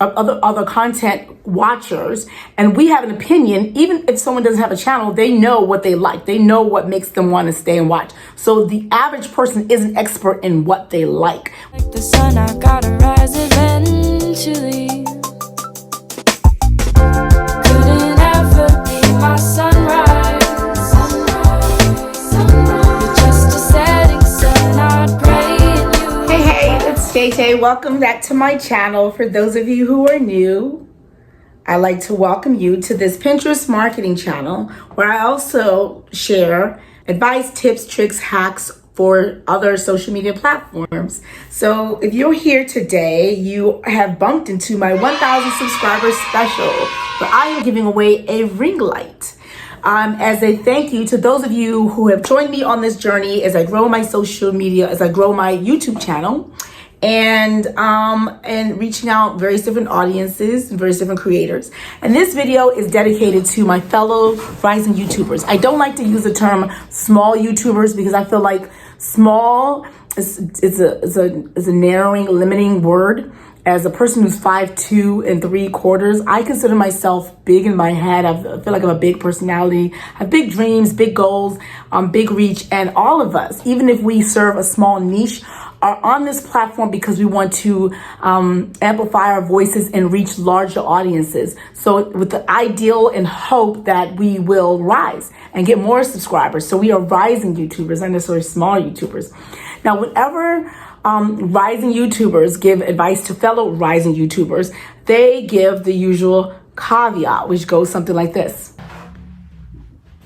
other content watchers, and we have an opinion. Even if someone doesn't have a channel, they know what they like. They know what makes them want to stay and watch. So the average person is an expert in what they like. Like the sun, I gotta rise eventually. Couldn't ever be my sunrise. You're just a setting sun, I'd pray in you. Hey, it's Tay. Welcome back to my channel. For those of you who are new, I'd like to welcome you to this Pinterest marketing channel, where I also share advice, tips, tricks, hacks for other social media platforms. So if you're here today, you have bumped into my 1,000 subscribers special, where I am giving away a ring light. As a thank you to those of you who have joined me on this journey as I grow my social media, as I grow my YouTube channel, and reaching out various different audiences and various different creators. And this video is dedicated to my fellow rising YouTubers. I don't like to use the term small YouTubers because I feel like small is a narrowing, limiting word. As a person who's 5'2" and 3/4, I consider myself big in my head. I feel like I have a big personality, I have big dreams, big goals, big reach. And all of us, even if we serve a small niche, are on this platform because we want to amplify our voices and reach larger audiences. So with the ideal and hope that we will rise and get more subscribers. So we are rising YouTubers, not necessarily small YouTubers. Now, whenever rising YouTubers give advice to fellow rising YouTubers, they give the usual caveat, which goes something like this.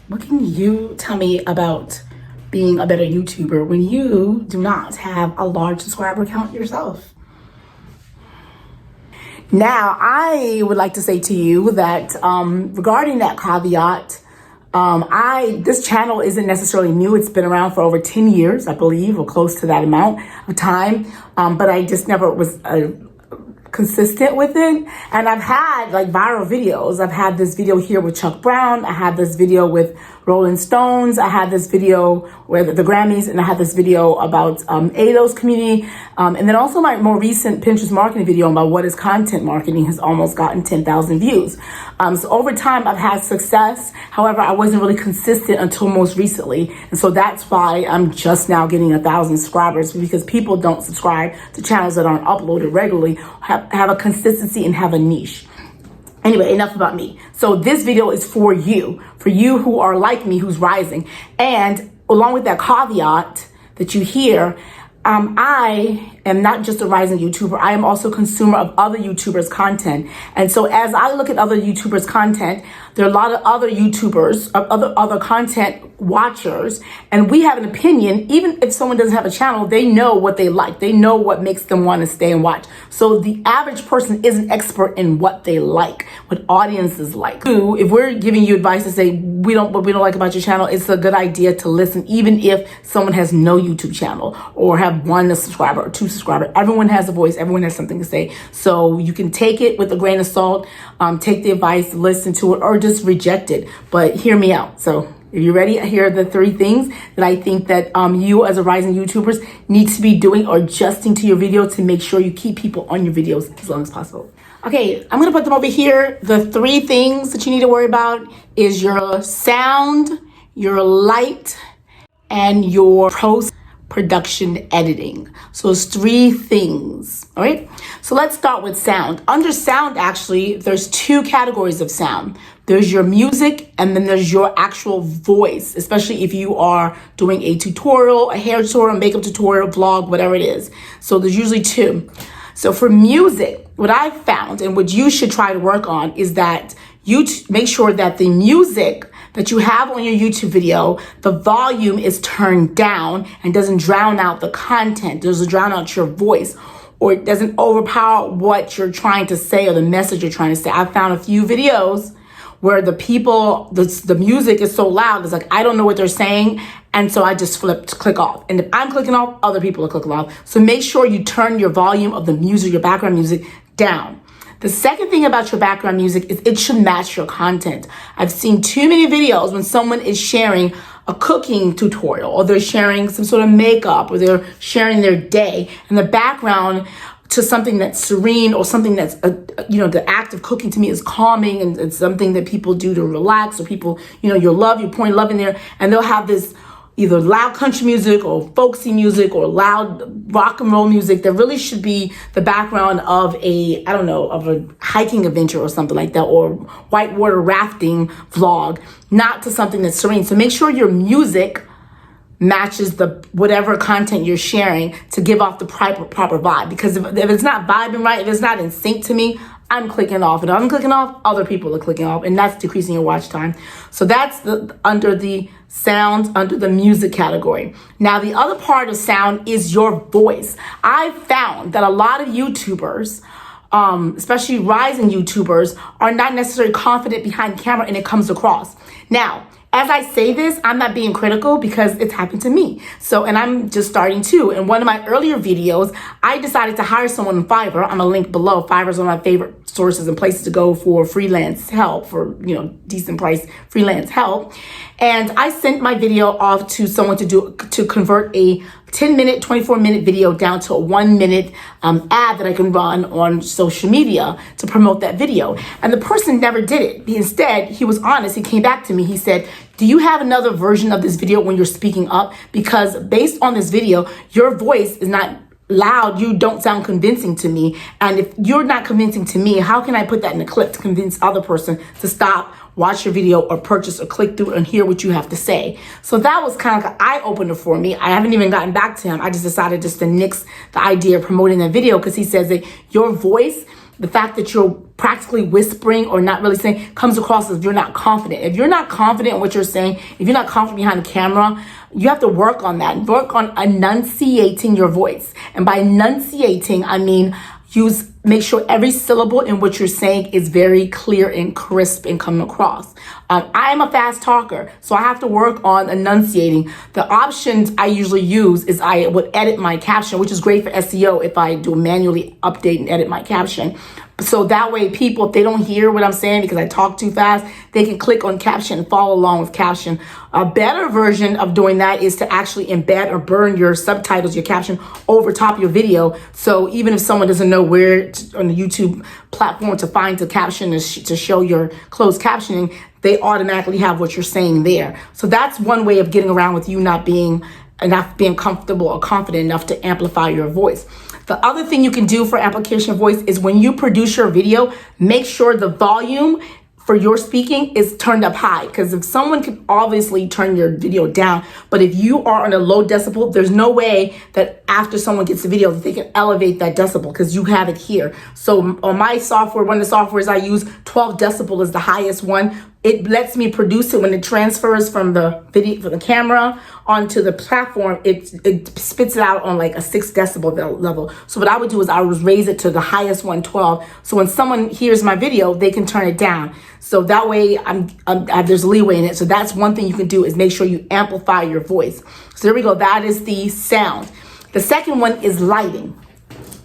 What can you tell me about being a better YouTuber when you do not have a large subscriber count yourself? Now, I would like to say to you that regarding that caveat, this channel isn't necessarily new. It's been around for over 10 years, I believe, or close to that amount of time. But I just never was consistent with it. And I've had like viral videos. I've had this video here with Chuck Brown. I had this video with Rolling Stones. I had this video where the Grammys, and I had this video about ADO's community. And then also my more recent Pinterest marketing video about what is content marketing has almost gotten 10,000 views. So over time I've had success. However, I wasn't really consistent until most recently. And so that's why I'm just now getting 1,000 subscribers, because people don't subscribe to channels that aren't uploaded regularly, have a consistency and have a niche. Anyway, enough about me. So this video is for you who are like me, who's rising. And along with that caveat that you hear, I am not just a rising YouTuber. I am also a consumer of other YouTubers' content. And so as I look at other YouTubers' content, there are a lot of other YouTubers, other content watchers, and we have an opinion. Even if someone doesn't have a channel, they know what they like. They know what makes them want to stay and watch. So the average person is an expert in what they like, what audiences like. If we're giving you advice to say what we don't like about your channel, it's a good idea to listen, even if someone has no YouTube channel or have 1 subscriber or 2 subscribers. Everyone has a voice. Everyone has something to say. So you can take it with a grain of salt, take the advice, listen to it, or just reject it. But hear me out. So if you're ready, here are the 3 things that I think that you as a rising YouTubers need to be doing or adjusting to your video to make sure you keep people on your videos as long as possible. Okay, I'm gonna put them over here. The 3 things that you need to worry about is your sound, your light, and your post-production editing. So it's 3 things, all right? So let's start with sound. Under sound, actually, there's 2 categories of sound. There's your music, and then there's your actual voice, especially if you are doing a tutorial, a hair tutorial, makeup tutorial, vlog, whatever it is. So there's usually 2. So for music, what I've found and what you should try to work on is that you make sure that the music that you have on your YouTube video, the volume is turned down and doesn't drown out the content, doesn't drown out your voice, or it doesn't overpower what you're trying to say or the message you're trying to say. I've found a few videos where the music is so loud, it's like, I don't know what they're saying. And so I just click off. And if I'm clicking off, other people are clicking off. So make sure you turn your volume of the music, your background music, down. The second thing about your background music is it should match your content. I've seen too many videos when someone is sharing a cooking tutorial, or they're sharing some sort of makeup, or they're sharing their day, and the background to something that's serene, or something that's, the act of cooking to me is calming, and it's something that people do to relax, or people, you're pouring love in there, and they'll have this either loud country music or folksy music or loud rock and roll music that really should be the background of a hiking adventure or something like that, or whitewater rafting vlog, not to something that's serene. So make sure your music matches the whatever content you're sharing to give off the proper vibe. Because if it's not vibing right, if it's not in sync to me, I'm clicking off. And if I'm clicking off, other people are clicking off, and that's decreasing your watch time. So that's under the sound, under the music category. Now, the other part of sound is your voice. I've found that a lot of YouTubers, especially rising YouTubers, are not necessarily confident behind camera, and it comes across. Now, as I say this, I'm not being critical, because it's happened to me. So, and I'm just starting too. In one of my earlier videos, I decided to hire someone on Fiverr. I'm gonna link below. Fiverr is one of my favorite sources and places to go for freelance help, for, decent price freelance help. And I sent my video off to someone to convert a 10-minute, 24-minute video down to a 1-minute ad that I can run on social media to promote that video. And the person never did it. Instead, he was honest. He came back to me. He said, do you have another version of this video when you're speaking up? Because based on this video, your voice is not loud. You don't sound convincing to me. And if you're not convincing to me, how can I put that in a clip to convince other person to stop, watch your video, or purchase, or click through and hear what you have to say? So that was kind of like an eye-opener for me. I haven't even gotten back to him. I just decided to nix the idea of promoting that video, because he says that your voice, the fact that you're practically whispering or not really saying, comes across as you're not confident. If you're not confident in what you're saying, if you're not confident behind the camera, you have to work on that. Work on enunciating your voice. And by enunciating, I mean make sure every syllable in what you're saying is very clear and crisp and coming across. I am a fast talker, so I have to work on enunciating. The options I usually use is I would edit my caption, which is great for SEO if I do manually update and edit my caption. So that way people, if they don't hear what I'm saying because I talk too fast, they can click on caption and follow along with caption. A better version of doing that is to actually embed or burn your subtitles, your caption, over top of your video. So even if someone doesn't know where on the YouTube platform to find the caption to show your closed captioning, they automatically have what you're saying there. So that's one way of getting around with you not being comfortable or confident enough to amplify your voice. The other thing you can do for amplification of voice is when you produce your video, make sure the volume for your speaking is turned up high. Because if someone can obviously turn your video down, but if you are on a low decibel, there's no way that after someone gets the video that they can elevate that decibel, because you have it here. So on my software, one of the softwares I use, 12 decibel is the highest one. It lets me produce it when it transfers from the video, from the camera onto the platform. It spits it out on like a 6 decibel level. So what I would do is I would raise it to the highest one, 12. So when someone hears my video, they can turn it down. So that way there's leeway in it. So that's one thing you can do, is make sure you amplify your voice. So there we go. That is the sound. The second one is lighting.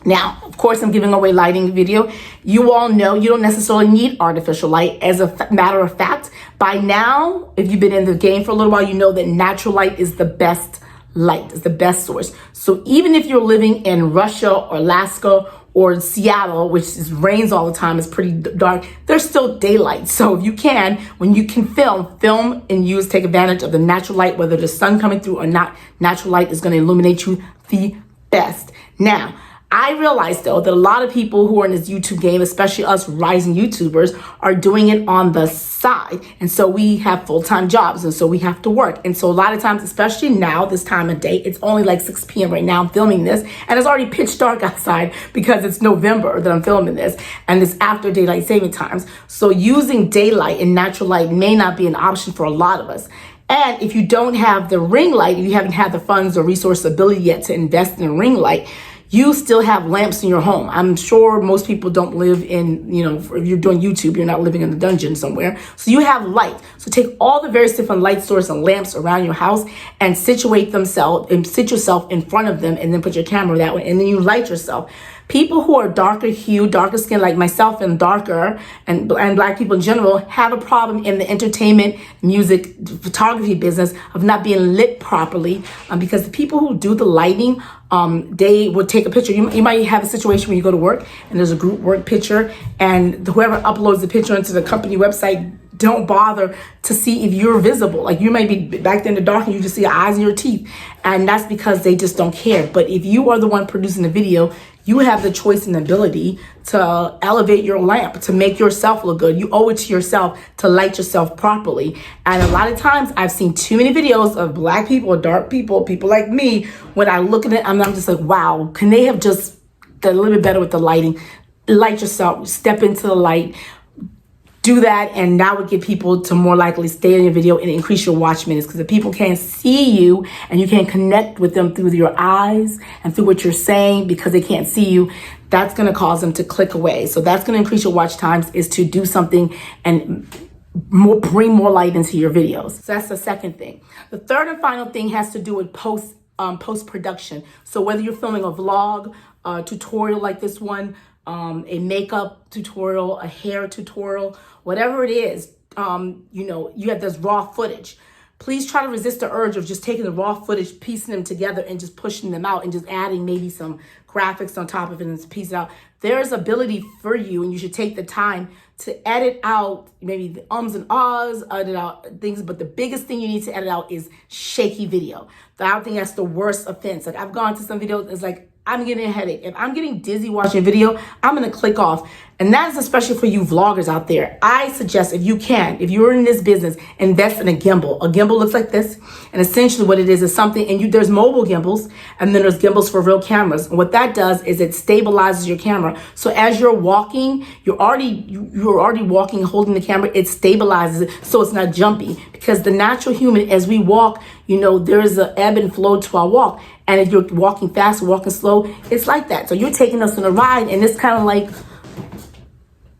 Now, of course, I'm giving away lighting video. You all know you don't necessarily need artificial light. As a matter of fact, by now, if you've been in the game for a little while, you know that natural light is the best light, is the best source. So even if you're living in Russia or Alaska or Seattle, which rains all the time, it's pretty dark, there's still daylight. So if you can, when you can film and take advantage of the natural light, whether the sun coming through or not, natural light is going to illuminate you the best. Now, I realize though that a lot of people who are in this YouTube game, especially us rising YouTubers, are doing it on the side. And so we have full-time jobs, and so we have to work. And so a lot of times, especially now, this time of day, it's only like 6 p.m. right now I'm filming this, and it's already pitch dark outside because it's November that I'm filming this, and it's after daylight saving times. So using daylight and natural light may not be an option for a lot of us. And if you don't have the ring light, if you haven't had the funds or resource ability yet to invest in a ring light, you still have lamps in your home. I'm sure most people don't live in, if you're doing YouTube, you're not living in the dungeon somewhere. So you have light. So take all the various different light sources and lamps around your house and sit yourself in front of them, and then put your camera that way, and then you light yourself. People who are darker hue, darker skin like myself and darker, and black people in general, have a problem in the entertainment, music, photography business of not being lit properly, because the people who do the lighting, they will take a picture. You might have a situation where you go to work and there's a group work picture, and whoever uploads the picture into the company website don't bother to see if you're visible. Like, you may be back there in the dark and you just see your eyes and your teeth, and that's because they just don't care. But if you are the one producing the video, you have the choice and ability to elevate your lamp, to make yourself look good. You owe it to yourself to light yourself properly. And a lot of times I've seen too many videos of black people or dark people, people like me, when I look at it, I'm just like, wow, can they have just done a little bit better with the lighting? Light yourself, step into the light. Do that, and that would get people to more likely stay in your video and increase your watch minutes. Because if people can't see you and you can't connect with them through your eyes and through what you're saying because they can't see you, that's going to cause them to click away. So that's going to increase your watch times, is to do something and bring more light into your videos. So that's the second thing. The third and final thing has to do with post-production. So whether you're filming a vlog, tutorial like this one, a makeup tutorial, a hair tutorial, whatever it is, you have this raw footage. Please try to resist the urge of just taking the raw footage, piecing them together and just pushing them out and just adding maybe some graphics on top of it and just piece it out. There's ability for you, and you should take the time to edit out maybe the ums and ahs, edit out things. But the biggest thing you need to edit out is shaky video. I think that's the worst offense. Like, I've gone to some videos, it's like, I'm getting a headache. If I'm getting dizzy watching a video, I'm going to click off. And that's especially for you vloggers out there. I suggest, if you can, if you're in this business, invest in a gimbal. A gimbal looks like this. And essentially what it is something, and there's mobile gimbals, and then there's gimbals for real cameras. And what that does is it stabilizes your camera. So as you're walking, you're already walking, holding the camera, it stabilizes it so it's not jumpy. Because the natural human, as we walk, there's an ebb and flow to our walk. And if you're walking fast or walking slow, it's like that. So you're taking us on a ride, and it's kind of like,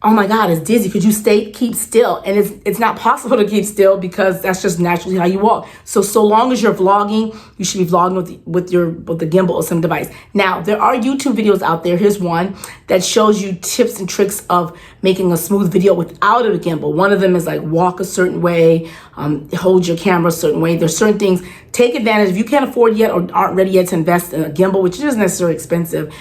oh my God, it's dizzy. Could you keep still? And it's not possible to keep still, because that's just naturally how you walk. So long as you're vlogging, you should be vlogging with the gimbal or some device. Now, there are YouTube videos out there. Here's one that shows you tips and tricks of making a smooth video without a gimbal. One of them is like, walk a certain way, hold your camera a certain way. There's certain things. Take advantage. If you can't afford yet or aren't ready yet to invest in a gimbal, which isn't necessarily expensive,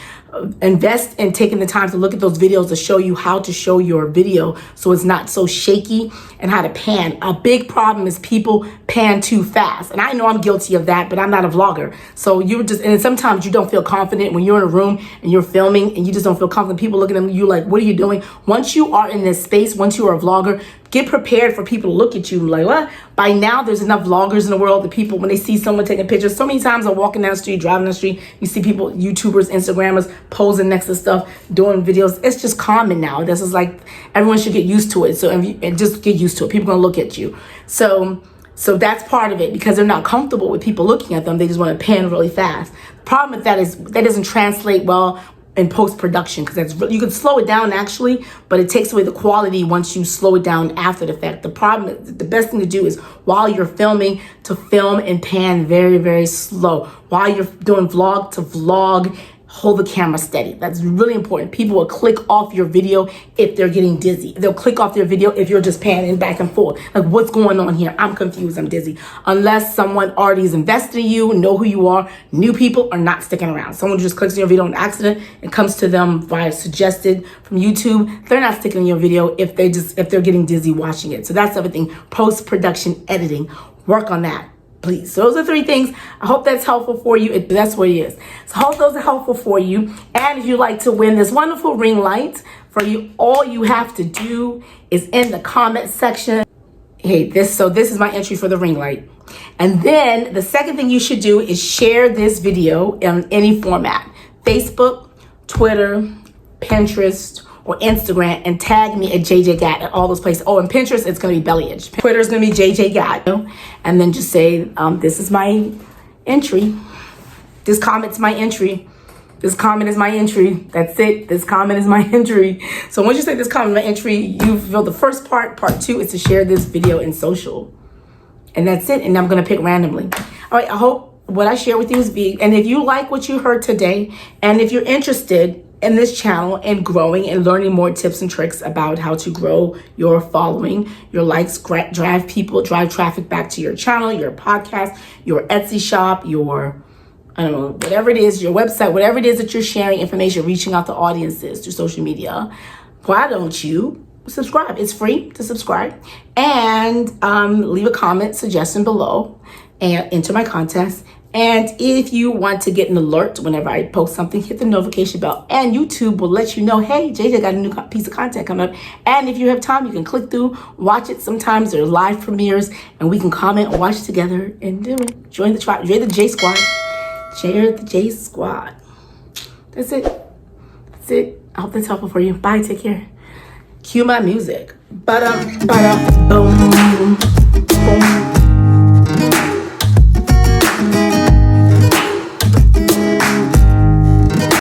invest in taking the time to look at those videos to show you how to show your video so it's not so shaky, and how to pan. A big problem is people pan too fast. And I know I'm guilty of that, but I'm not a vlogger. So and sometimes you don't feel confident when you're in a room and you're filming and you just don't feel confident. People look at them, you like, what are you doing? Once you are in this space, once you are a vlogger, get prepared for people to look at you like, what? By now, there's enough vloggers in the world that people, when they see someone taking pictures, so many times I'm walking down the street, driving down the street, you see people, YouTubers, Instagrammers, posing next to stuff, doing videos. It's just common now. This is like, everyone should get used to it. So and just get used to it. People are gonna look at you. So that's part of it, because they're not comfortable with people looking at them. They just want to pan really fast. The problem with that is that doesn't translate well in post-production, because you can slow it down actually, but it takes away the quality once you slow it down after the fact. The problem is, the best thing to do is while you're filming, to film and pan very, very slow. While you're doing vlog, to vlog, hold the camera steady. That's really important. People will click off your video if they're getting dizzy. They'll click off their video if you're just panning back and forth. Like, what's going on here? I'm confused, I'm dizzy. Unless someone already is invested in you, know who you are. New people are not sticking around. Someone who just clicks on your video on accident and comes to them via suggested from YouTube, they're not sticking in your video if they're getting dizzy watching it. So that's everything. Post-production editing. Work on that, please. So those are 3 things. I hope that's helpful for you. That's what it is. So I hope those are helpful for you. And if you'd like to win this wonderful ring light for you, all you have to do is in the comment section. Hey, this is my entry for the ring light. And then the second thing you should do is share this video in any format. Facebook, Twitter, Pinterest, or Instagram, and tag me at JJ Gat at all those places. Oh, and Pinterest, it's gonna be Belly Itch. Twitter is gonna be JJ Gat. And then just say, this is my entry. This comment's my entry. This comment is my entry. That's it. This comment is my entry. So once you say this comment is my entry, you feel the first part. Part 2 is to share this video in social. And that's it. And I'm gonna pick randomly. All right, I hope what I share with you is big. And if you like what you heard today, and if you're interested in this channel and growing and learning more tips and tricks about how to grow your following, your likes, drive traffic back to your channel, your podcast, your Etsy shop, your, I don't know, whatever it is, your website, whatever it is that you're sharing information, reaching out to audiences through social media. Why don't you subscribe? It's free to subscribe, and leave a comment suggestion below and enter my contest. And if you want to get an alert whenever I post something, hit the notification bell, and YouTube will let you know, hey, JJ got a new piece of content coming up. And if you have time, you can click through, watch it. Sometimes there's live premieres, and we can comment and watch it together and do it. Join the tribe, join the J Squad. Share the J Squad. That's it. That's it. I hope that's helpful for you. Bye. Take care. Cue my music. Ba-dum, ba-dum, boom.